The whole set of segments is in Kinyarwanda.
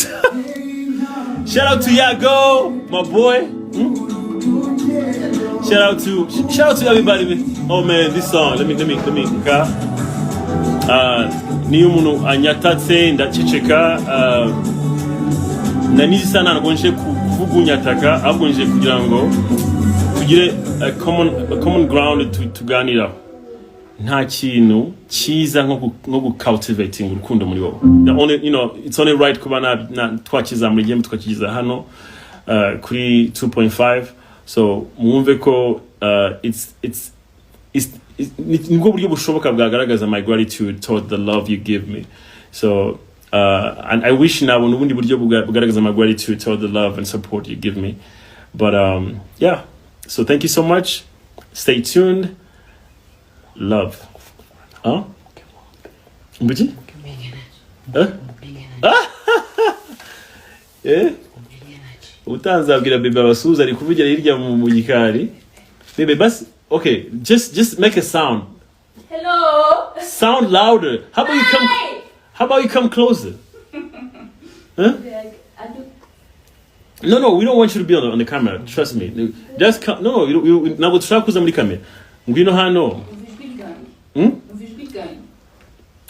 Peace. Shout out to Yago, my boy. Shout out to everybody. Oh man, this song. Let me. Niyo umuntu anyatatse ndaceceka nanizi sana ngonje kuvuga unyataka ahubwo nje kugira ngo tugire a common ground tuganira nta kintu cyiza nko cultivating urukundo muri wowe. The only, it's only right kuba na twakiza muri game tukakiza hano kuri 2.5, so mwumve ko it's nibwo buryo bushoboka bwagaragaza my gratitude toward the love you give me. So and I wish nabona ubundi buryo bugaragaza my gratitude toward the love and support you give me, but yeah, so thank you so much, stay tuned, love. Mbuji? Utanzabwira bebe abasuza ari kuvugira hirya mu gikari. Bebe basi. Okay, just make a sound. Hello. Sound louder. How about you come closer? Huh? No, we don't want you to be on the camera. Trust me. Just come. No, you ntabwo dushaka kuza muri camera. Ngwino hano.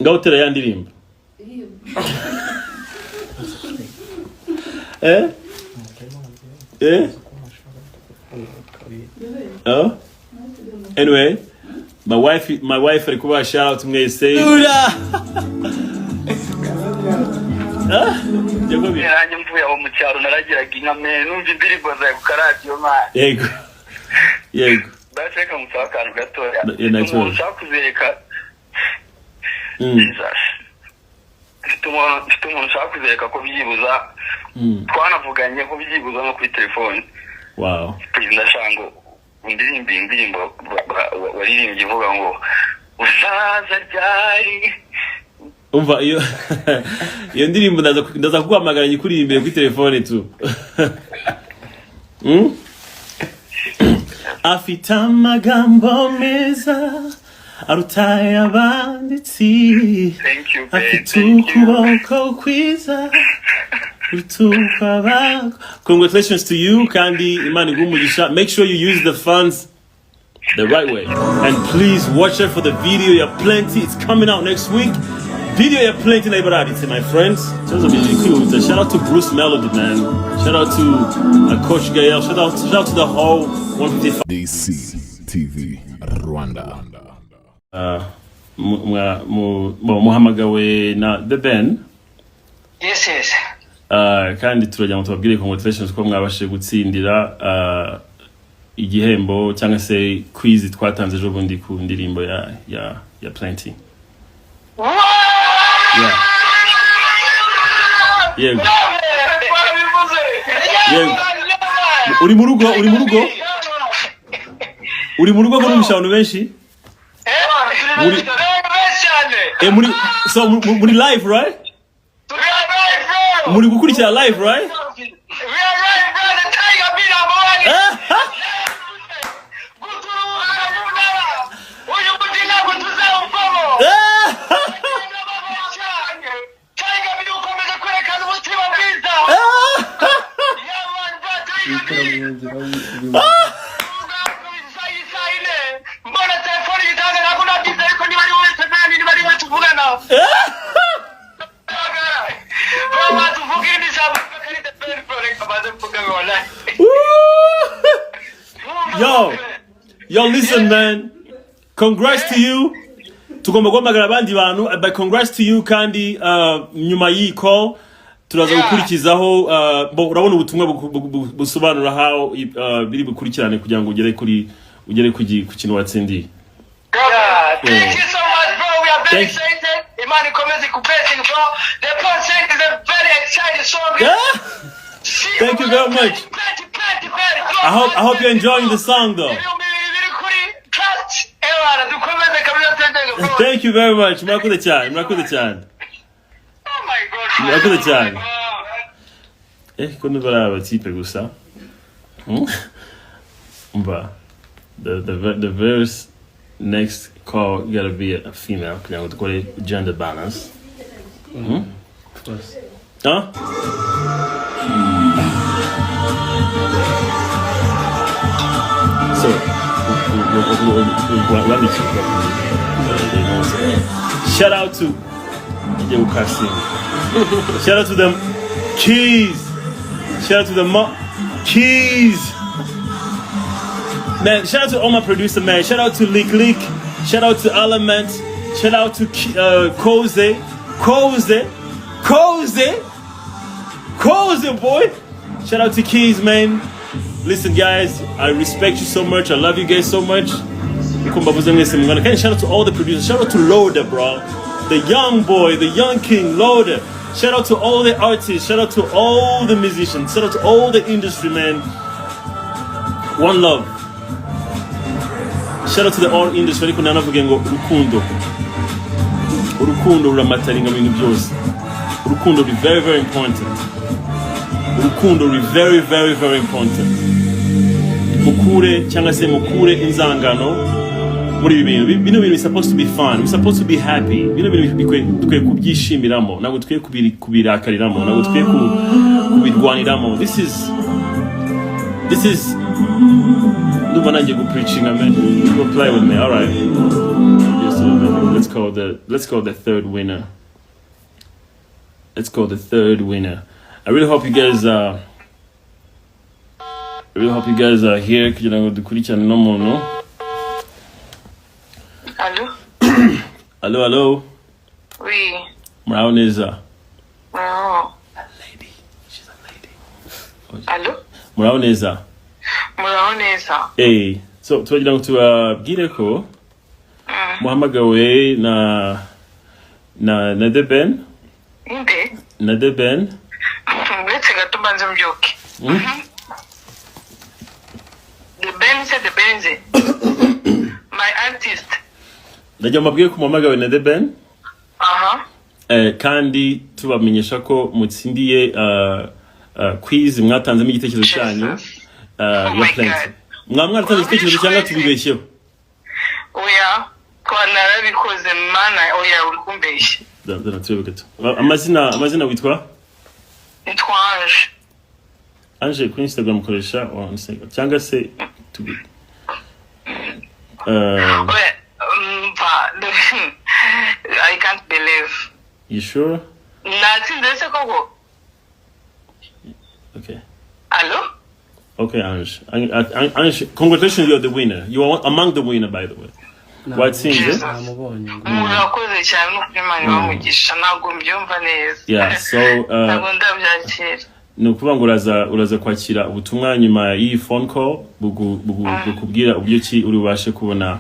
Ngaho tera ya ndirimbo. Oh? Anyway, my wife alikuwa shout out mwese. Nanjye mvuye aho mu cyaro naragiraga inka numva indirimbo zawe ku radio man. Yego. Ndashaka musaba akantu gatoya. Umuntu ushaka kuzereka. Mfite umuntu ushaka kuzereka ko byibuza twanavuganye ko byibuza no kuri telefone. Wow. Ndashaka ngo indirimbo waririmbye ivuga ngo usaza ryari. Umva iyo ndirimbo ndaza kuguhamagara nyikuririmbe kuri telefone tu. Afite amagambo meza arutaye abanditsi. Thank you, afite ukuboko kwiza utukaba. Congratulations to you kandi Imana igumugisha. Make sure you use the funds the right way, and please watch out for the video ya plenty. It's coming out next week. Video ya plenty na ibaraditse, my friends. Shout out to Bruce Melody, man. Shout out to Coach Gael. Shout out to the whole 155 DC TV Rwanda. Muhamagawe na The Ben. Yes. Kandi turajya ngo tubabwire congratulations ko mwabashije gutsindira igihembo cyangwa se quiz twatanze ejo bundi ku ndirimbo ya Plenty. Yego. Uri mu rugo ko n'umushano benshi? Muri live, right? Muri gukurikira live, right? We are live, brother. Tiger beat up already. Yo, listen, man. Congrats to you. Tugomba guhamagara abandi bantu, but congrats to you kandi nyuma y'iyi call turaza gukurikizaho urabona ubutumwa busobanura how biri bukurikirane kugira ngo ugere ku kintu watsindiye. Thank you so much, bro. We are very excited. Imani komeze kubeting, bro. The project is a very exciting song. Thank you very much. I hope you're enjoying the song though. Thank you very much. Murakoze cyane. Oh my God. Murakoze cyane. Kono baraba tipe gusa. The verse next call gotta be a female. Kugira ngo dukore gender balance. Huh? Shout out to shout out to them Keys. Shout out to the Keys. Man, shout out to all my producer, man. Shout out to Lick. Shout out to Element. Shout out to Koze, boy. Shout out to Keys, man. Listen, guys, I respect you so much. I love you guys so much. Shout out to all the producers. Shout out to Loader, bro. The young boy, the young king, Loader. Shout out to all the artists. Shout out to all the musicians. Shout out to all the industry, man. One love. Shout out to the all industry. Ariko nanavuge ngo urukundo ruramataringa ibintu byose. Urukundo is very, very important. Urukundo is very, very, very important. Mukure cyangwa se mukure inzangano muri ibi bintu. Bino bintu is supposed to be fun. We're supposed to be happy. Bino bintu dukwiye kubyishimiramo. Ntabwo dukwiye kubirakariramo. Ntabwo dukwiye kubirwaniramo. This is Ndumva nanjye go preaching, man. Go play with me. All right. Yes, let's call the third winner. Let's call the third winner. I really hope you guys are here kugira ngo dukurikirane no muntu. Hello. Oui. Muraho neza. Oh. A lady. She's a lady. Hello. Muraho neza. Hey, so twagira ngo tubabwire ko muhamagawe na The Ben. Inde? Na The Ben. Uretse gato mbanze mbyuke. The Ben said the Benze. My artist. Ndagira mabwire ko muhamagawe na The Ben. Kandi tubamenyesha ko mutsindiye quiz mwatanzemo igitekerezo cyanyu. Your plans. Mwaratanze igitekerezo cyangwa tubibeshyeho? Oya, ko narabikoze mana, oya uri kumbeshya. Tuyoboke tu. Amazina witwa? Nitwa Ange. Ange kuri Instagram ukoresha Instagram cyangwa se tubi. I can't believe. You sure? Natsinze se koko. Okay. Hello? Okay, Ange. Ange, congratulations, you're the winner. You are among the winner, by the way. What seems it? Murakoze cyane n'ukuri bamugisha ntabwo mbyumva neza. Yeah, so ntabwo ndabyakira. Nukuvuga ngo uraza kwakira ubutumwa nyuma y'iyi phone call bukubwira uburyo ki uri bubashe kubona.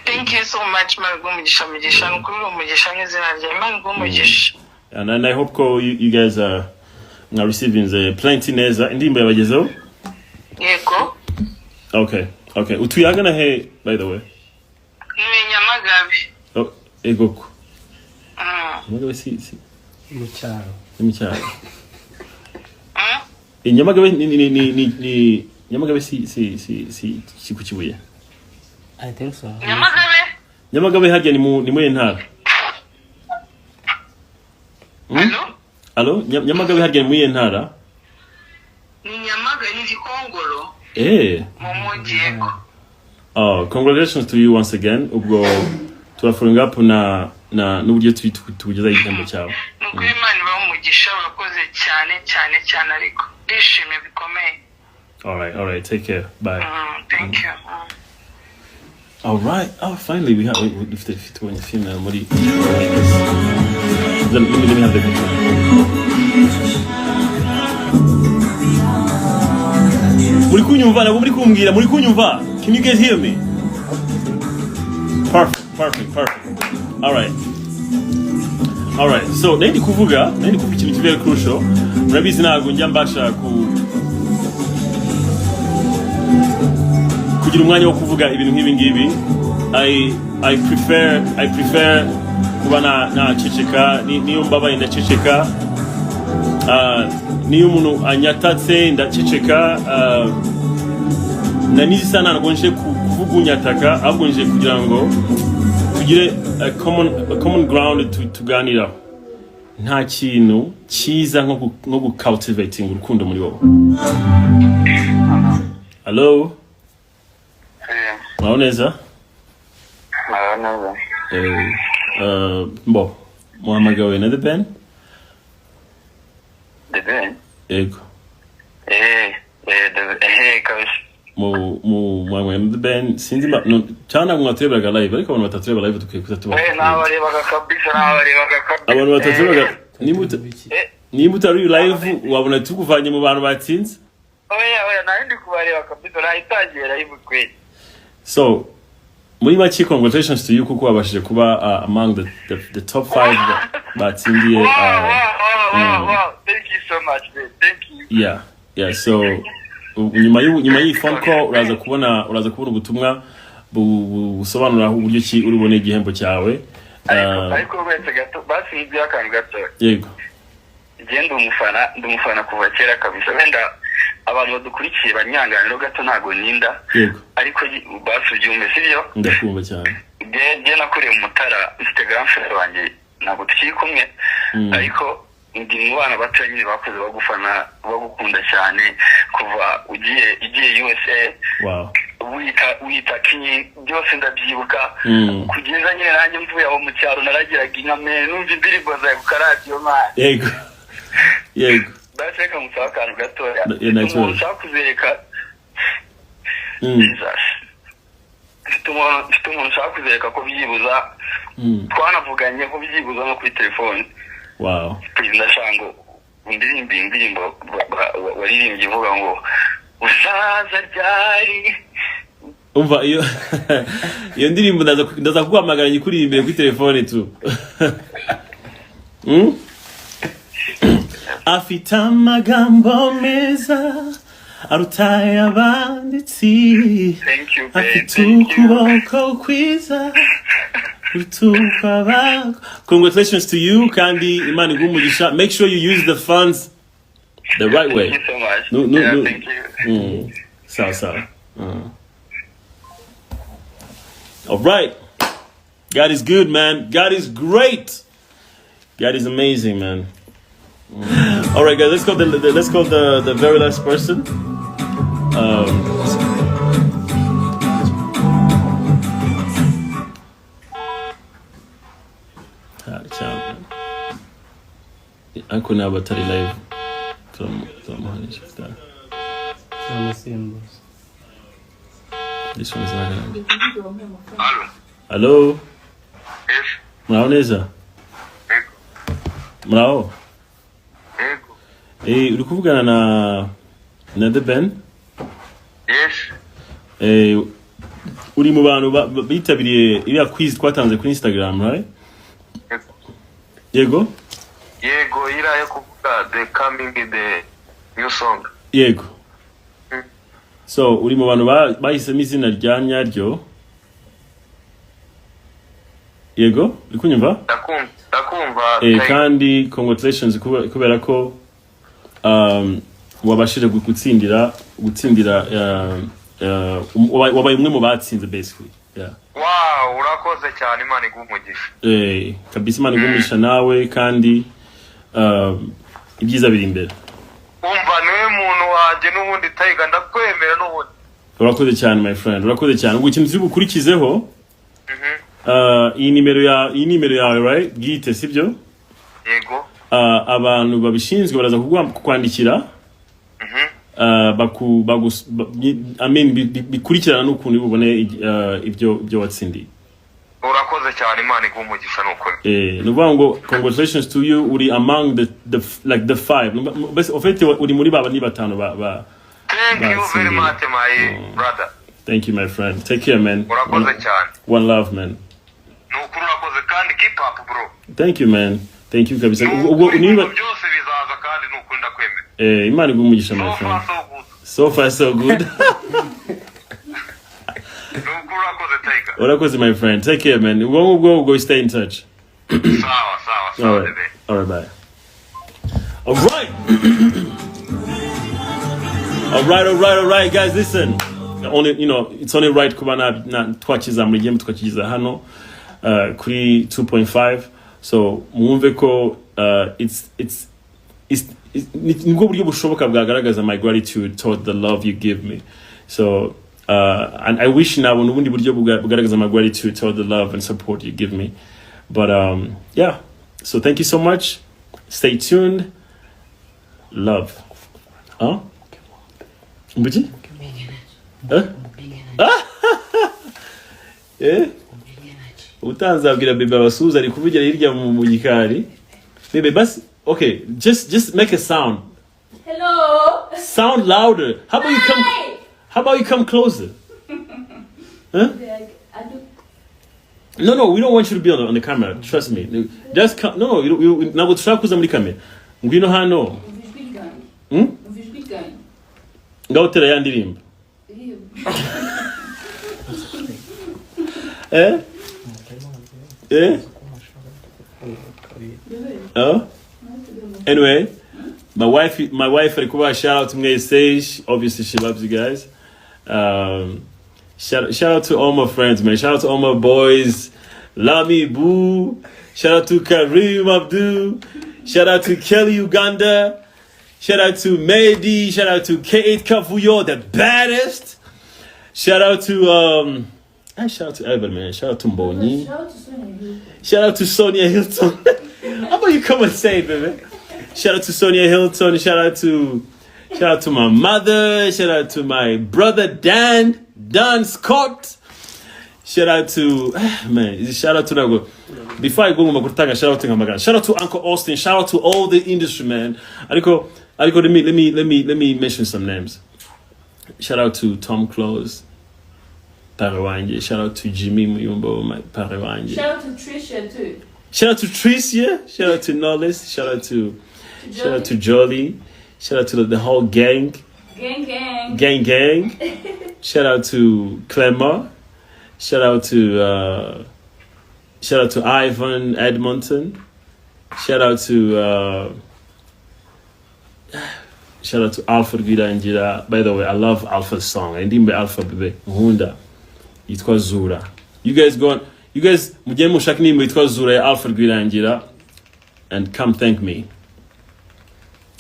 Thank you so much, Mugisha n'ukuri umugisha n'izina rya Mugisha. And I hope you guys are receiving the plenty neza indirimbo yabagezeho. Yego. Okay. Utuyagana he, by the way? Nyamagabe. Oh, egoko. Nyamagabe si. Mucyaro. Nyamagabe ni Nyamagabe si kukibuye. I think so. Nyamagabe hajya ni muri ntara. Hello? Nyamagabe hajya ni muri ntara. Ni Nyamagabe ni Gikongoro. Mumujyego. Oh, congratulations to you once again. Ubwo tuwafollowing up na n'uburyo tugeza igihembo cyawe. Nukuri Imana bamugisha bakoze cyane ariko ndishimye bikomeye. All right, take care. Bye. Thank you. All right. Oh, finally we have if the when female muri. Let me have the control. Muri kunyumva nabo muri kumbwira muri kunyumva. Can you guys hear me? Perfect. All right. So nandi kuvuga ikintu very crucial. Murabizi ntago njya mbasha kugira umwanya wo kuvuga ibintu nk'ibi ngibi. I prefer kuba na ceceka niyo mbabaye ndaceceka. Niyo umuntu anyatatse ndaceceka. Na nizi sana ntabwo nje kuvuga unyataka ahubwo nje kugira ngo tugire a common ground tuganiraho. Nta kintu cyiza nko cultivating urukundo muri wowe. Hello? Muraho neza? Bon, muhamagawe na The Ben? The Ben? Yego. Kabisa. Muhamagawe na The Ben, sinzi cyane mwaturebaga live, ariko abantu batatureba live tukwiye kuzatuba. Nabarebaga kabisa. Abantu batatureba nimba utari live wabona tukuvanye mu bantu batsinze? Oya, nandi kubareba kabisa, nayitangira live kweli. So, muri make, congratulations to you kuko wabashije kuba among the top 5 batsindiye. Wow. Thank you so much, man. Thank you. Yeah. So, nyuma y'i phone call uraza kubona ubutumwa busobanura uburyo ki uri bone igihembo cyawe. Ariko wese gato basinzi akantu gato. Yego. Ndi umufana kuva kera kabisa. Wenda abantu badukurikiye banyanganiro gato ntago ninda. Yego. Ariko basubyumve sibyo? Ndakumva cyane. Je nakuriye mu Mutara Instagram share wanjye ntabwo tukiri kumwe. Ariko ndi mu bana bato nyine bakoze bagufana bagukunda cyane kuva ugiye USA. Wow. Wita kinyi byose ndabyibuka kugeza nyine nanjye mvuye aho mu cyaro naragiraga inka numva indirimbo zawe ku radio man. Yego. Bashaka musaba akantu gatoya. Umuntu kuzereka. Mfite umuntu ushaka kuzereka ko byibuza twanavuganye ko byibuza no kuri telefone. Wow. Ndashango indirimbo waririmbye ivuga ngo usaza ryari. Umva iyo ndirimbo ndaza kuguhamagara nyikuririmbe kuri telefone tu. Afite amagambo meza arutaye abanditsi. Thank you, afite ukuboko kwiza utukaba. Congratulations to you kandi Imana igumugisha. Make sure you use the funds the right way. Thank you so much. No. Thank you. Sawa. All right. God is good, man. God is great. God is amazing, man. All right, guys. Let's go. The very last person. I couldn't have a tally live from Honey. This one is not gonna. Hello. Yes. Muraho neza? Muraho? Uri kuvugana na The Ben? Yes. Uri mu bantu bitabiriye iriya quiz twatanze kuri Instagram, right? Yego, ira yo kuvuga the coming in the new song. Yego. So, uri mu bantu bahisemo izina rya nyaryo. Yego, uri kunyumva? Ndakumva. Kandi congratulations kubera ko wabashije gutsindira wabaye umwe mu batsinze basically. Yeah. Wow, urakoze cyane Imana igumugisha. Kabisa Imana igumugisha nawe kandi ibyiza biri imbere. Umva niwe muntu wanje n'ubundi tayiga ndakwemera n'ubundi. Urakoze cyane my friend, urakoze cyane. Ubwo ikintu zibukurikizeho iyi nimero yawe right gite sibyo? Yego. Abantu babishinzwe baraza kukwandikira. Bikurikirana n'ukuntu ubone ibyo watsindiye. Urakoze cyane Imana igumugisha n'ukuri. Nuvuga ngo congratulations to you, uri among the 5. Basi ofete uri muri baba ni batanu ba. Thank you very much my brother. Thank you my friend. Take care man. Urakoze cyane. One love man. N'ukuri urakoze kandi keep up bro. Thank you man. Thank you kabisa. Ubwo niba byose bizaza kandi n'ukuri ndakwemera. Imana igumugisha my friend. So far so good. Urakoze my friend. Take care man. We'll go stay in touch. Sawa. All right, bye. All right, guys. Listen, it's only right kuba na twakiza muri game twakiza hano kuri 2.5. So mwumve ko it's nibwo buryo bushoboka bwagaragaza my gratitude toward the love you give me. So And I wish nabona ubundi buryo bugaragaza my gratitude to all the love and support you give me. But yeah, so thank you so much. Stay tuned. Love. Huh? Mbuji? Huh? Eh? Utanzabwira bebe abasuza ari kuvugira hirya mu gikari. Bebe basi, okay, just make a sound. Hello. Sound louder. How about you come closer? Huh? No, we don't want you to be on the camera. Trust me. Just come. No, you ntabwo dushaka kuza muri kamera. Ngwino hano. Ngaho tera ya ndirimbo. Oh? Anyway, my wife alikuwa shout out to me stage. Obviously she loves you guys. Shout out to all my friends, man. Shout out to all my boys. Lami Boo. Shout out to Kareem Abdul. Shout out to Kelly Uganda. Shout out to Mehdi. Shout out to K8 Kafuyo, the baddest. Shout out to shout out to everybody, man. Shout out to Mboni. Shout out to Sonia Hilton. How about you come and say it, baby? Shout out to Sonia Hilton. Shout out to my mother. Shout out to my brother Dan Scott. Shout out to shout out to Nago. Before I go shout out to Ngamagan. Shout out to Uncle Austin. Shout out to all the industry, man. Aliko, let me mention some names. Shout out to Tom Close. Parawanje. Shout out to Jimmy Muyumbo, my Parawanje. Shout out to Trisha too. Shout out to Tricia. Shout out to Knowles. Shout out to Jolly. Shout out to the whole gang. Gang. Shout out to Clemmer. Shout out to Ivan Edmonton. Shout out to Alpha Guida and Jira. By the way, I love Alpha's song. I didn't be Alpha baby. Hunda. It's called Zura. You guys mujye mushaka nimba yitwa Zura ya Alpha Guida and Jira and come thank me.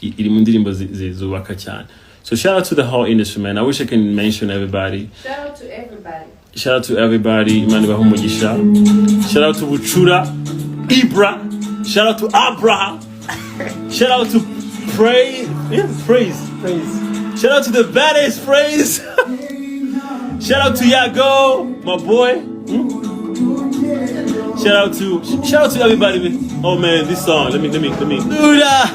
Iri mu ndirimbo zubaka cyane. So shout out to the whole industry, man. I wish I can mention everybody. Shout out to everybody. Imana ibahe umugisha. Shout out to Buchura, Ibra. Shout out to Abraham. Shout out to Praise. Shout out to the baddest Praise. Shout out to Yago, my boy. Shout out to everybody. Oh man, this song. Let me do that.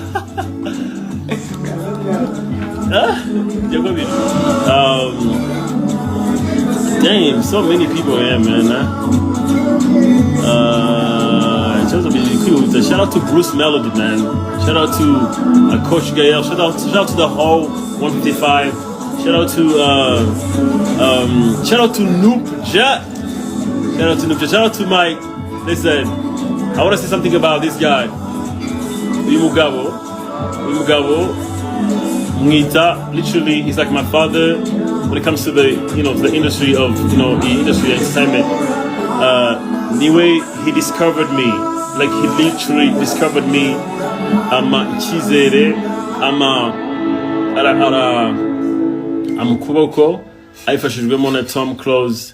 Damn, so many people here, man. Shout out to Bruce Melody, man. Shout out to Coach Gael. Shout out to the whole 155. Shout out to Noop Jet. Shout out to Mike. Listen, I want to say something about this guy. Uyumugabo. Mwita, literally, he's like my father when it comes to the industry of the industry of entertainment. The way he discovered me, like he literally discovered me. Chizere, kuboko. Aifashijwemo na Tom Close.